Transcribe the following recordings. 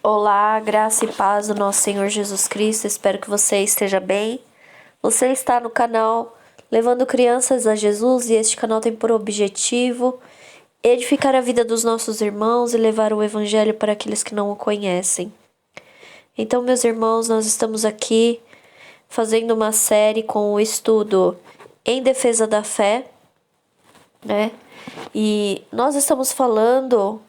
Olá, graça e paz do nosso Senhor Jesus Cristo. Espero que você esteja bem. Você está no canal Levando Crianças a Jesus e este canal tem por objetivo edificar a vida dos nossos irmãos e levar o Evangelho para aqueles que não o conhecem. Então, meus irmãos, nós estamos aqui fazendo uma série com o estudo Em Defesa da Fé, né? E nós estamos falando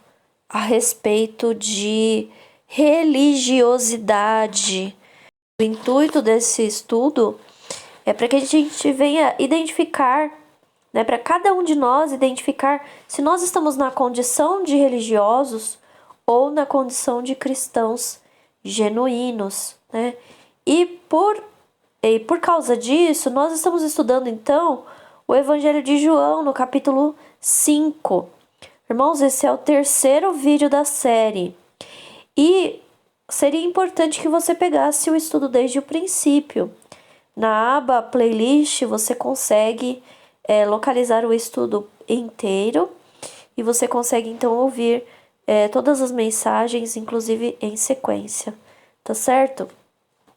a respeito de religiosidade. O intuito desse estudo é para que a gente venha identificar, né, para cada um de nós identificar se nós estamos na condição de religiosos ou na condição de cristãos genuínos, né? E por causa disso, nós estamos estudando então o Evangelho de João no capítulo 5. Irmãos, esse é o terceiro vídeo da série. E seria importante que você pegasse o estudo desde o princípio. Na aba playlist você consegue localizar o estudo inteiro e você consegue então ouvir todas as mensagens, inclusive em sequência, tá certo?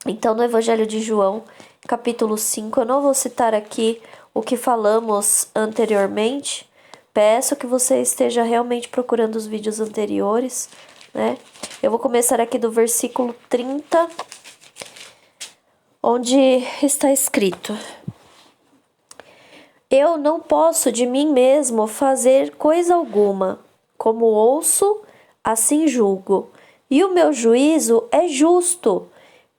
Então no Evangelho de João, capítulo 5, eu não vou citar aqui o que falamos anteriormente. Peço que você esteja realmente procurando os vídeos anteriores, né? Eu vou começar aqui do versículo 30, onde está escrito: Eu não posso de mim mesmo fazer coisa alguma. Como ouço, assim julgo. E o meu juízo é justo,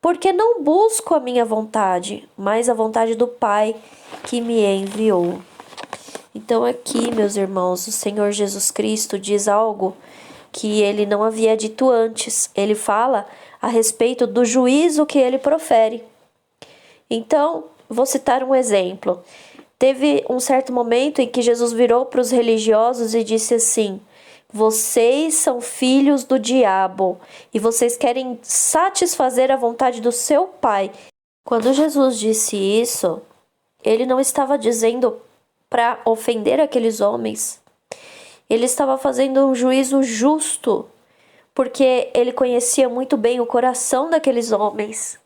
porque não busco a minha vontade, mas a vontade do Pai que me enviou. Então aqui, meus irmãos, o Senhor Jesus Cristo diz algo que ele não havia dito antes. Ele fala a respeito do juízo que ele profere. Então, vou citar um exemplo. Teve um certo momento em que Jesus virou para os religiosos e disse assim: Vocês são filhos do diabo e vocês querem satisfazer a vontade do seu pai. Quando Jesus disse isso, ele não estava dizendo para ofender aqueles homens. Ele estava fazendo um juízo justo, porque ele conhecia muito bem o coração daqueles homens.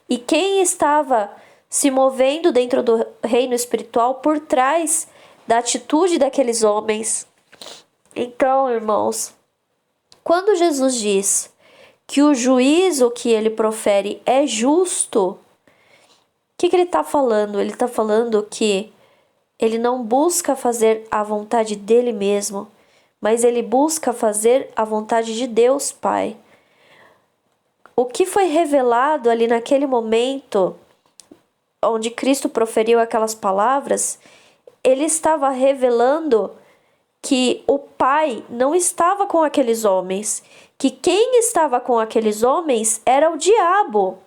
E quem estava se movendo dentro do reino espiritual por trás da atitude daqueles homens. Então, irmãos, quando Jesus diz que o juízo que ele profere é justo, o que ele está falando? Ele está falando que ele não busca fazer a vontade dele mesmo, mas ele busca fazer a vontade de Deus Pai. O que foi revelado ali naquele momento, onde Cristo proferiu aquelas palavras, ele estava revelando que o Pai não estava com aqueles homens, que quem estava com aqueles homens era o diabo.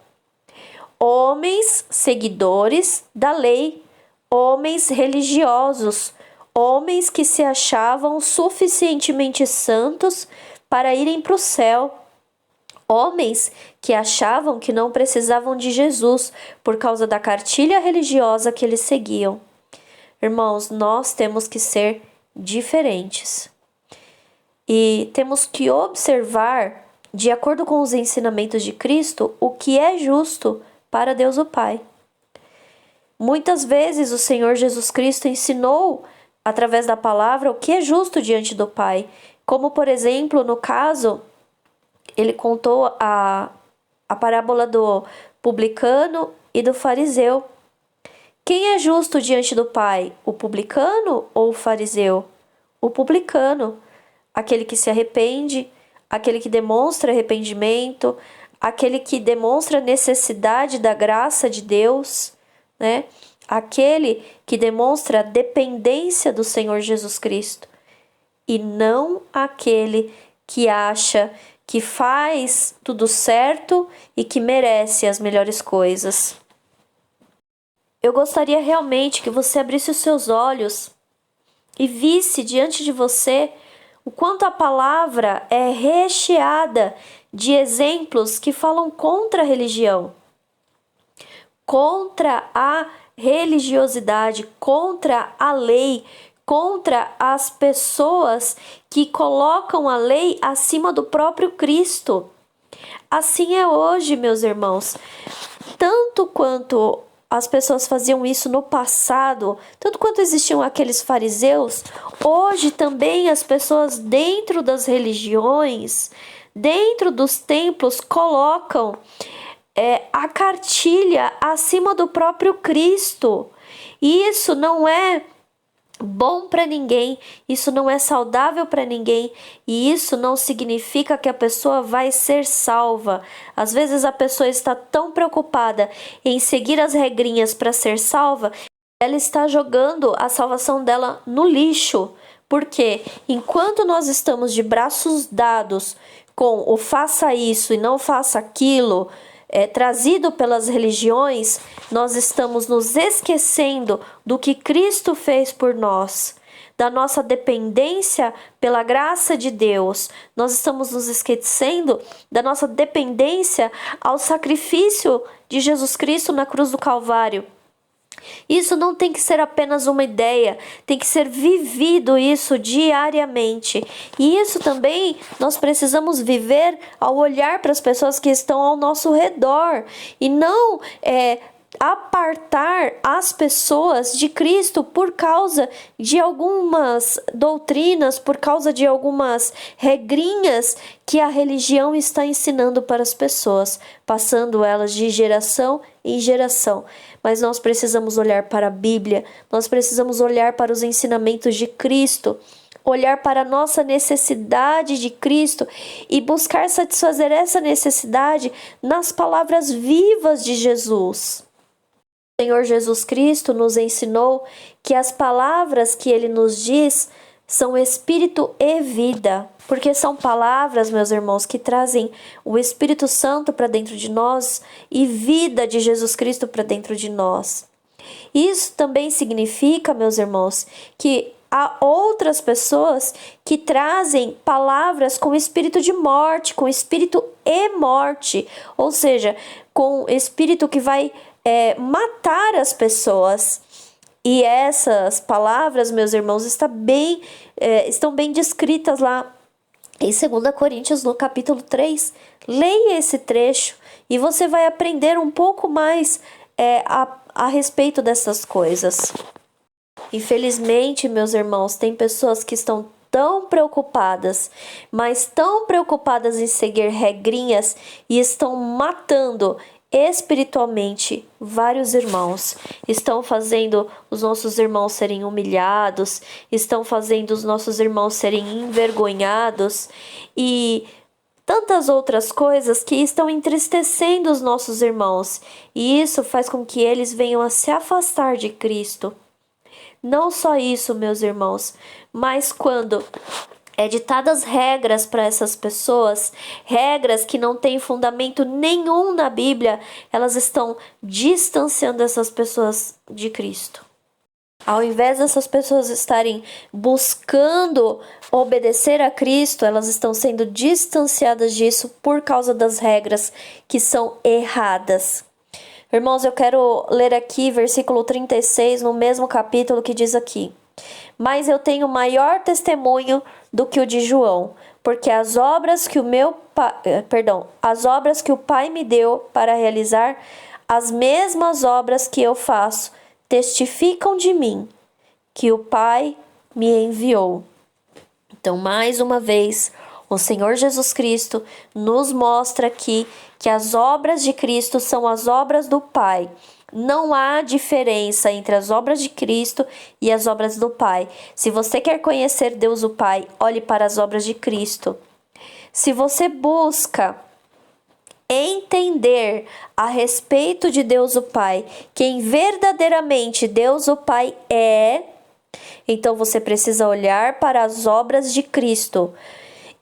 Homens seguidores da lei, homens religiosos, homens que se achavam suficientemente santos para irem para o céu. Homens que achavam que não precisavam de Jesus por causa da cartilha religiosa que eles seguiam. Irmãos, nós temos que ser diferentes. E temos que observar, de acordo com os ensinamentos de Cristo, o que é justo para Deus o Pai. Muitas vezes o Senhor Jesus Cristo ensinou, através da palavra, o que é justo diante do Pai. Como, por exemplo, no caso, ele contou a parábola do publicano e do fariseu. Quem é justo diante do Pai? O publicano ou o fariseu? O publicano. Aquele que se arrepende, aquele que demonstra arrependimento, aquele que demonstra necessidade da graça de Deus, né? Aquele que demonstra dependência do Senhor Jesus Cristo. E não aquele que acha que faz tudo certo e que merece as melhores coisas. Eu gostaria realmente que você abrisse os seus olhos e visse diante de você o quanto a palavra é recheada de exemplos que falam contra a religião, contra a religiosidade, contra a lei, contra as pessoas que colocam a lei acima do próprio Cristo. Assim é hoje, meus irmãos. Tanto quanto as pessoas faziam isso no passado, tanto quanto existiam aqueles fariseus, hoje também as pessoas dentro das religiões, dentro dos templos, colocam a cartilha acima do próprio Cristo. E isso não é bom para ninguém, isso não é saudável para ninguém, e isso não significa que a pessoa vai ser salva. Às vezes a pessoa está tão preocupada em seguir as regrinhas para ser salva, ela está jogando a salvação dela no lixo. Porque enquanto nós estamos de braços dados com o faça isso e não faça aquilo, trazido pelas religiões, nós estamos nos esquecendo do que Cristo fez por nós, da nossa dependência pela graça de Deus. Nós estamos nos esquecendo da nossa dependência ao sacrifício de Jesus Cristo na cruz do Calvário. Isso não tem que ser apenas uma ideia, tem que ser vivido isso diariamente. E isso também nós precisamos viver ao olhar para as pessoas que estão ao nosso redor e não apartar as pessoas de Cristo por causa de algumas doutrinas, por causa de algumas regrinhas que a religião está ensinando para as pessoas, passando elas de geração em geração. Mas nós precisamos olhar para a Bíblia, nós precisamos olhar para os ensinamentos de Cristo, olhar para a nossa necessidade de Cristo e buscar satisfazer essa necessidade nas palavras vivas de Jesus. O Senhor Jesus Cristo nos ensinou que as palavras que Ele nos diz são espírito e vida, porque são palavras, meus irmãos, que trazem o Espírito Santo para dentro de nós e vida de Jesus Cristo para dentro de nós. Isso também significa, meus irmãos, que há outras pessoas que trazem palavras com espírito de morte, com espírito e morte, ou seja, com espírito que vai matar as pessoas. E essas palavras, meus irmãos, estão bem descritas lá em 2 Coríntios, no capítulo 3. Leia esse trecho e você vai aprender um pouco mais a respeito dessas coisas. Infelizmente, meus irmãos, tem pessoas que estão tão preocupadas, mas tão preocupadas em seguir regrinhas e estão matando espiritualmente vários irmãos, estão fazendo os nossos irmãos serem humilhados, estão fazendo os nossos irmãos serem envergonhados e tantas outras coisas que estão entristecendo os nossos irmãos, e isso faz com que eles venham a se afastar de Cristo. Não só isso, meus irmãos, mas quando ditadas regras para essas pessoas, regras que não têm fundamento nenhum na Bíblia, elas estão distanciando essas pessoas de Cristo. Ao invés dessas pessoas estarem buscando obedecer a Cristo, elas estão sendo distanciadas disso por causa das regras que são erradas. Irmãos, eu quero ler aqui versículo 36 no mesmo capítulo, que diz aqui: mas eu tenho maior testemunho do que o de João, porque as obras que o Pai me deu para realizar, as mesmas obras que eu faço, testificam de mim, que o Pai me enviou. Então, mais uma vez, o Senhor Jesus Cristo nos mostra aqui que as obras de Cristo são as obras do Pai. Não há diferença entre as obras de Cristo e as obras do Pai. Se você quer conhecer Deus o Pai, olhe para as obras de Cristo. Se você busca entender a respeito de Deus o Pai, quem verdadeiramente Deus o Pai é, então você precisa olhar para as obras de Cristo.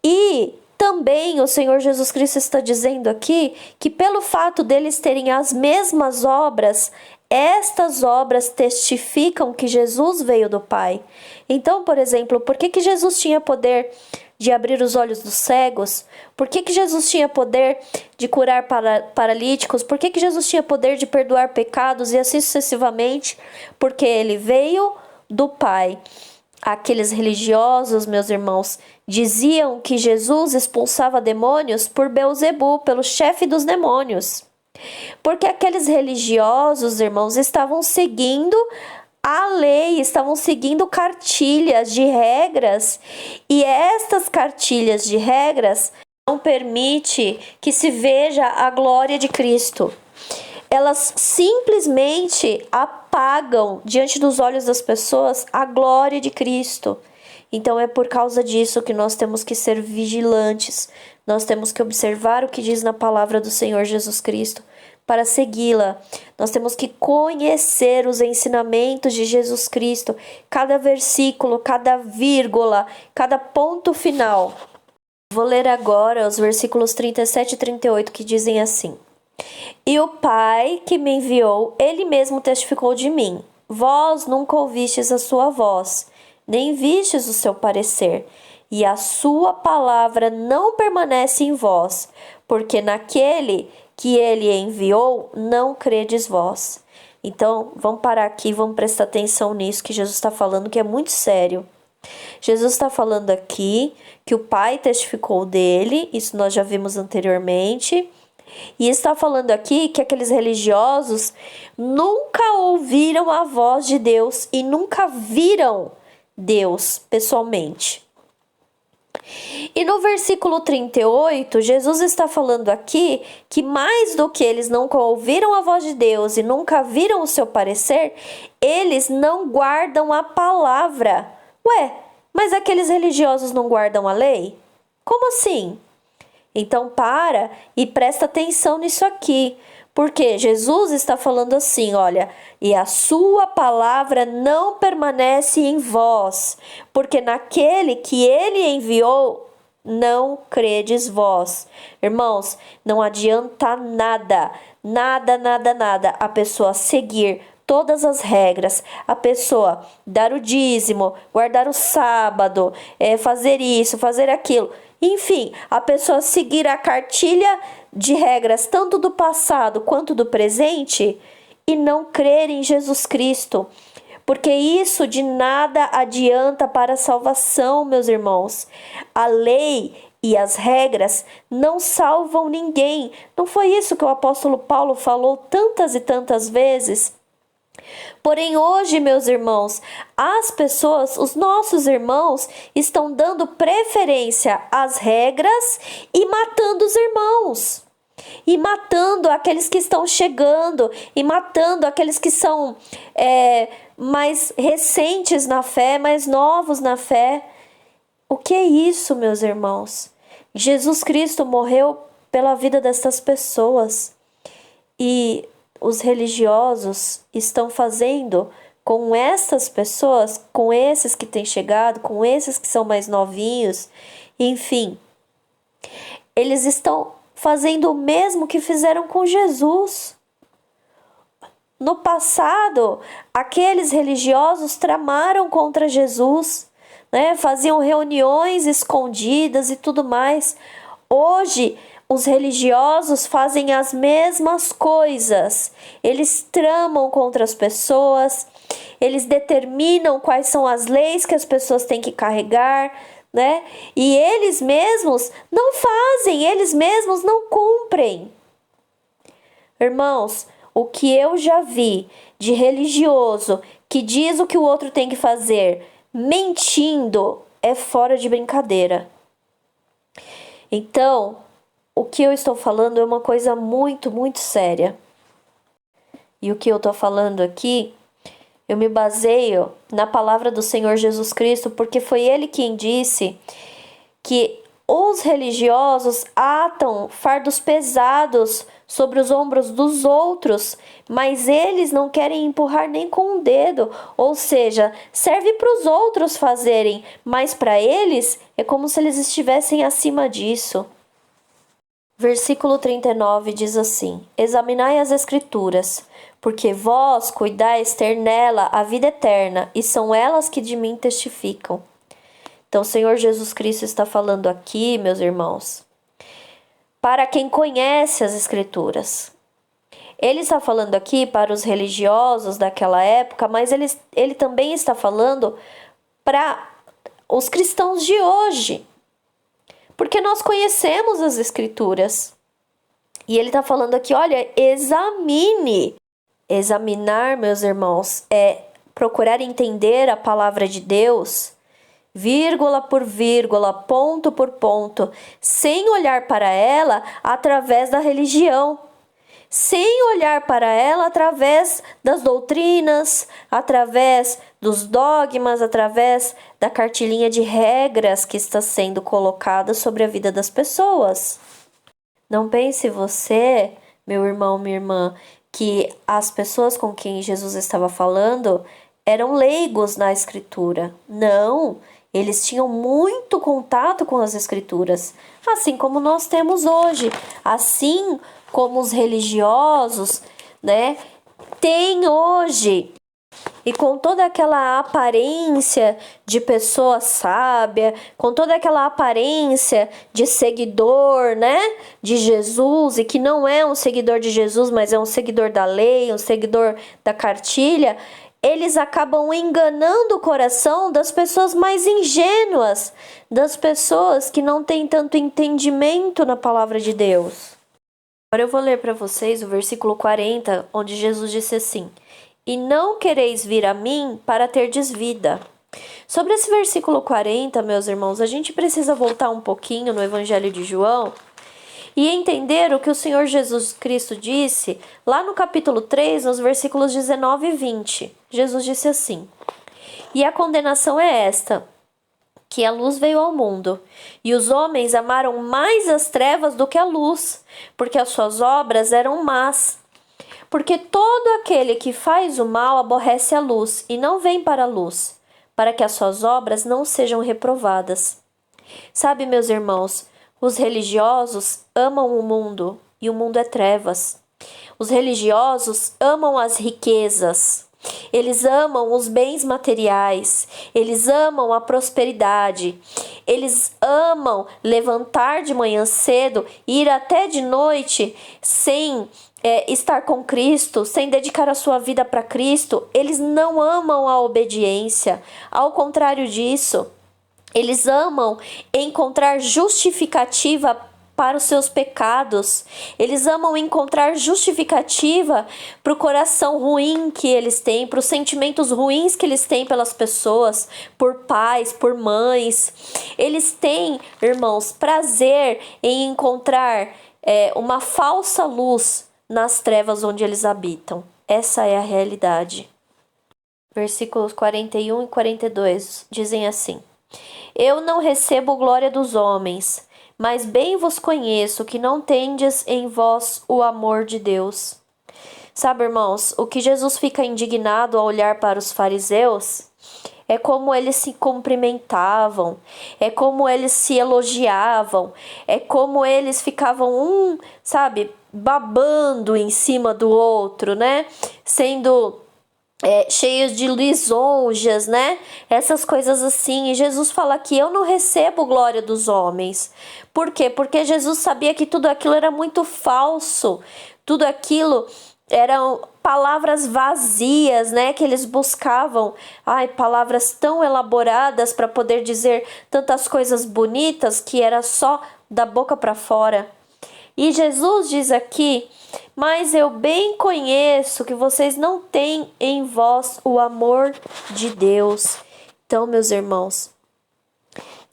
E também o Senhor Jesus Cristo está dizendo aqui que pelo fato deles terem as mesmas obras, estas obras testificam que Jesus veio do Pai. Então, por exemplo, por que Jesus tinha poder de abrir os olhos dos cegos? Por que Jesus tinha poder de curar paralíticos? Por que Jesus tinha poder de perdoar pecados e assim sucessivamente? Porque ele veio do Pai. Aqueles religiosos, meus irmãos, diziam que Jesus expulsava demônios por Beelzebu, pelo chefe dos demônios. Porque aqueles religiosos, irmãos, estavam seguindo a lei, estavam seguindo cartilhas de regras, e estas cartilhas de regras não permitem que se veja a glória de Cristo. Elas simplesmente apagam diante dos olhos das pessoas a glória de Cristo. Então é por causa disso que nós temos que ser vigilantes. Nós temos que observar o que diz na palavra do Senhor Jesus Cristo para segui-la. Nós temos que conhecer os ensinamentos de Jesus Cristo, cada versículo, cada vírgula, cada ponto final. Vou ler agora os versículos 37 e 38 que dizem assim: E o Pai que me enviou, ele mesmo testificou de mim. Vós nunca ouvistes a sua voz, nem vistes o seu parecer, e a sua palavra não permanece em vós, porque naquele que ele enviou não credes vós. Então, vamos parar aqui, vamos prestar atenção nisso que Jesus está falando, que é muito sério. Jesus está falando aqui que o Pai testificou dele, isso nós já vimos anteriormente, e está falando aqui que aqueles religiosos nunca ouviram a voz de Deus e nunca viram Deus pessoalmente. E no versículo 38, Jesus está falando aqui que mais do que eles nunca ouviram a voz de Deus e nunca viram o seu parecer, eles não guardam a palavra. Ué, mas aqueles religiosos não guardam a lei? Como assim? Então para e presta atenção nisso aqui, porque Jesus está falando assim, olha, e a sua palavra não permanece em vós, porque naquele que ele enviou não credes vós. Irmãos, não adianta nada a pessoa seguir todas as regras, a pessoa dar o dízimo, guardar o sábado, fazer isso, fazer aquilo. Enfim, a pessoa seguir a cartilha de regras tanto do passado quanto do presente e não crer em Jesus Cristo. Porque isso de nada adianta para a salvação, meus irmãos. A lei e as regras não salvam ninguém. Não foi isso que o apóstolo Paulo falou tantas e tantas vezes? Porém, hoje, meus irmãos, as pessoas, os nossos irmãos, estão dando preferência às regras e matando os irmãos. E matando aqueles que estão chegando, e matando aqueles que são mais recentes na fé, mais novos na fé. O que é isso, meus irmãos? Jesus Cristo morreu pela vida destas pessoas. E os religiosos estão fazendo com essas pessoas, com esses que têm chegado, com esses que são mais novinhos, enfim, eles estão fazendo o mesmo que fizeram com Jesus. No passado, aqueles religiosos tramaram contra Jesus, né? Faziam reuniões escondidas e tudo mais. Hoje, os religiosos fazem as mesmas coisas. Eles tramam contra as pessoas, eles determinam quais são as leis que as pessoas têm que carregar, né? E eles mesmos não fazem, eles mesmos não cumprem. Irmãos, o que eu já vi de religioso que diz o que o outro tem que fazer, mentindo, é fora de brincadeira. Então, o que eu estou falando é uma coisa muito, muito séria. E o que eu estou falando aqui, eu me baseio na palavra do Senhor Jesus Cristo, porque foi Ele quem disse que os religiosos atam fardos pesados sobre os ombros dos outros, mas eles não querem empurrar nem com um dedo, ou seja, serve para os outros fazerem, mas para eles é como se eles estivessem acima disso. Versículo 39 diz assim: Examinai as Escrituras, porque vós cuidais ter nela a vida eterna, e são elas que de mim testificam. Então, o Senhor Jesus Cristo está falando aqui, meus irmãos, para quem conhece as Escrituras. Ele está falando aqui para os religiosos daquela época, mas ele também está falando para os cristãos de hoje. Porque nós conhecemos as Escrituras. E ele está falando aqui, olha, examine. Examinar, meus irmãos, é procurar entender a palavra de Deus, vírgula por vírgula, ponto por ponto, sem olhar para ela através da religião, sem olhar para ela através das doutrinas, através dos dogmas, através da cartilinha de regras que está sendo colocada sobre a vida das pessoas. Não pense você, meu irmão, minha irmã, que as pessoas com quem Jesus estava falando eram leigos na Escritura. Não, eles tinham muito contato com as Escrituras, assim como nós temos hoje, assim como os religiosos, né, têm hoje. E com toda aquela aparência de pessoa sábia, com toda aquela aparência de seguidor, né, de Jesus, e que não é um seguidor de Jesus, mas é um seguidor da lei, um seguidor da cartilha, eles acabam enganando o coração das pessoas mais ingênuas, das pessoas que não têm tanto entendimento na palavra de Deus. Agora eu vou ler para vocês o versículo 40, onde Jesus disse assim: e não quereis vir a mim para terdes vida. Sobre esse versículo 40, meus irmãos, a gente precisa voltar um pouquinho no Evangelho de João e entender o que o Senhor Jesus Cristo disse lá no capítulo 3, nos versículos 19 e 20. Jesus disse assim: e a condenação é esta, que a luz veio ao mundo, e os homens amaram mais as trevas do que a luz, porque as suas obras eram más. Porque todo aquele que faz o mal aborrece a luz e não vem para a luz, para que as suas obras não sejam reprovadas. Sabe, meus irmãos, os religiosos amam o mundo e o mundo é trevas. Os religiosos amam as riquezas. Eles amam os bens materiais. Eles amam a prosperidade. Eles amam levantar de manhã cedo e ir até de noite sem estar com Cristo, sem dedicar a sua vida para Cristo. Eles não amam a obediência. Ao contrário disso, eles amam encontrar justificativa para os seus pecados. Eles amam encontrar justificativa para o coração ruim que eles têm, para os sentimentos ruins que eles têm pelas pessoas, por pais, por mães. Eles têm, irmãos, prazer em encontrar uma falsa luz nas trevas onde eles habitam. Essa é a realidade. Versículos 41 e 42 dizem assim: eu não recebo glória dos homens, mas bem vos conheço que não tendes em vós o amor de Deus. Sabe, irmãos, o que Jesus fica indignado ao olhar para os fariseus é como eles se cumprimentavam, é como eles se elogiavam, é como eles ficavam, babando em cima do outro, né? Sendo cheios de lisonjas, né? Essas coisas assim. E Jesus fala que eu não recebo glória dos homens. Por quê? Porque Jesus sabia que tudo aquilo era muito falso. Tudo aquilo eram palavras vazias, né? Que eles buscavam, palavras tão elaboradas para poder dizer tantas coisas bonitas que era só da boca para fora. E Jesus diz aqui: mas eu bem conheço que vocês não têm em vós o amor de Deus. Então, meus irmãos,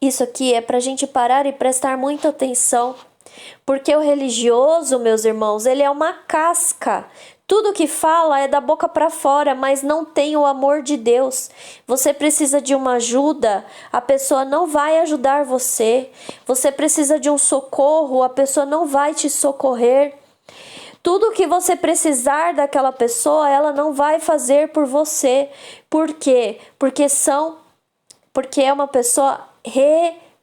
isso aqui é para a gente parar e prestar muita atenção. Porque o religioso, meus irmãos, ele é uma casca. Tudo que fala é da boca para fora, mas não tem o amor de Deus. Você precisa de uma ajuda, a pessoa não vai ajudar você. Você precisa de um socorro, a pessoa não vai te socorrer. Tudo que você precisar daquela pessoa, ela não vai fazer por você. Por quê? Porque é uma pessoa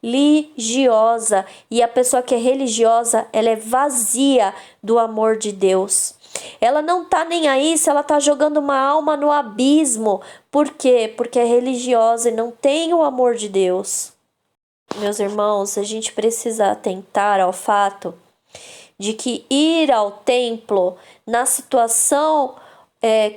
religiosa. E a pessoa que é religiosa, ela é vazia do amor de Deus. Ela não tá nem aí se ela tá jogando uma alma no abismo. Por quê? Porque é religiosa e não tem o amor de Deus. Meus irmãos, a gente precisa atentar ao fato de que ir ao templo na situação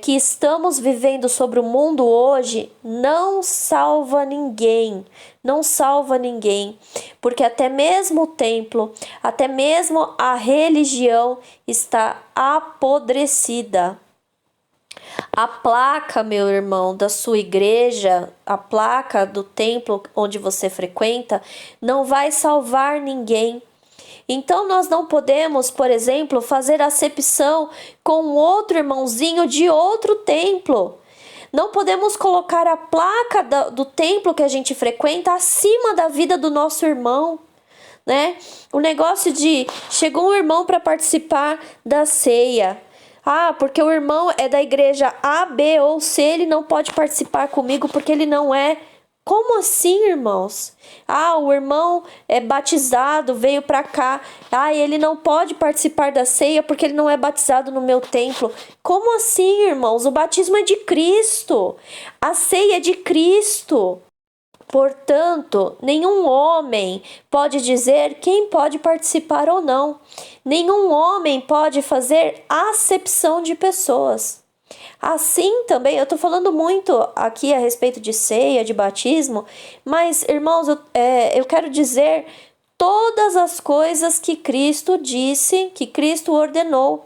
que estamos vivendo sobre o mundo hoje não salva ninguém, não salva ninguém, porque até mesmo o templo, até mesmo a religião está apodrecida. A placa, meu irmão, da sua igreja, a placa do templo onde você frequenta, não vai salvar ninguém. Então nós não podemos, por exemplo, fazer acepção com outro irmãozinho de outro templo. Não podemos colocar a placa do templo que a gente frequenta acima da vida do nosso irmão, né? O negócio de chegou um irmão para participar da ceia. Ah, porque o irmão é da igreja A, B ou C, ele não pode participar comigo porque ele não é. Como assim, irmãos? Ah, o irmão é batizado, veio para cá. Ah, ele não pode participar da ceia porque ele não é batizado no meu templo. Como assim, irmãos? O batismo é de Cristo. A ceia é de Cristo. Portanto, nenhum homem pode dizer quem pode participar ou não. Nenhum homem pode fazer acepção de pessoas. Assim também, eu estou falando muito aqui a respeito de ceia, de batismo, mas, irmãos, eu quero dizer todas as coisas que Cristo disse, que Cristo ordenou.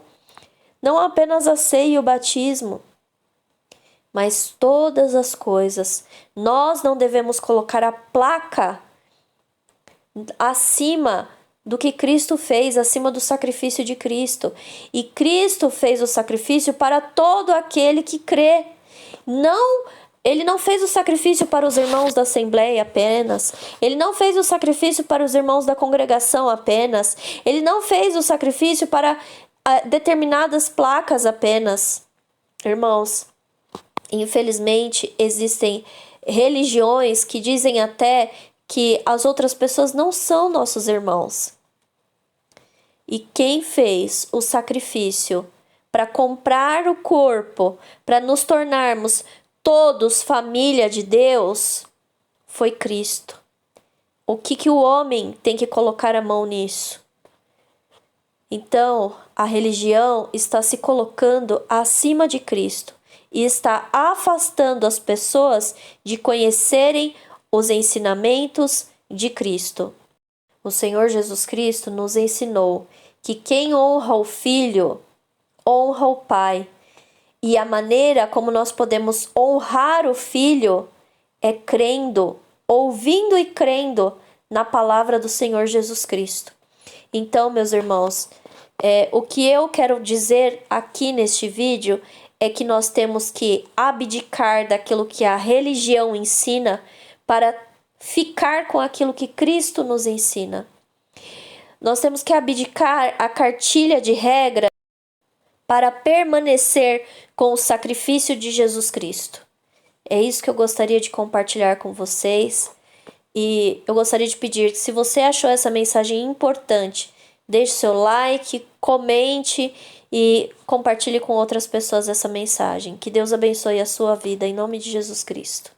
Não apenas a ceia e o batismo, mas todas as coisas. Nós não devemos colocar a placa acima do que Cristo fez, acima do sacrifício de Cristo. E Cristo fez o sacrifício para todo aquele que crê. Ele não fez o sacrifício para os irmãos da Assembleia apenas. Ele não fez o sacrifício para os irmãos da congregação apenas. Ele não fez o sacrifício para determinadas placas apenas. Irmãos, infelizmente, existem religiões que dizem até que as outras pessoas não são nossos irmãos. E quem fez o sacrifício para comprar o corpo, para nos tornarmos todos família de Deus, foi Cristo. O que o homem tem que colocar a mão nisso? Então, a religião está se colocando acima de Cristo e está afastando as pessoas de conhecerem os ensinamentos de Cristo. O Senhor Jesus Cristo nos ensinou que quem honra o Filho, honra o Pai. E a maneira como nós podemos honrar o Filho é crendo, ouvindo e crendo na palavra do Senhor Jesus Cristo. Então, meus irmãos, o que eu quero dizer aqui neste vídeo é que nós temos que abdicar daquilo que a religião ensina para ficar com aquilo que Cristo nos ensina. Nós temos que abdicar a cartilha de regra para permanecer com o sacrifício de Jesus Cristo. É isso que eu gostaria de compartilhar com vocês. E eu gostaria de pedir que, se você achou essa mensagem importante, deixe seu like, comente e compartilhe com outras pessoas essa mensagem. Que Deus abençoe a sua vida, em nome de Jesus Cristo.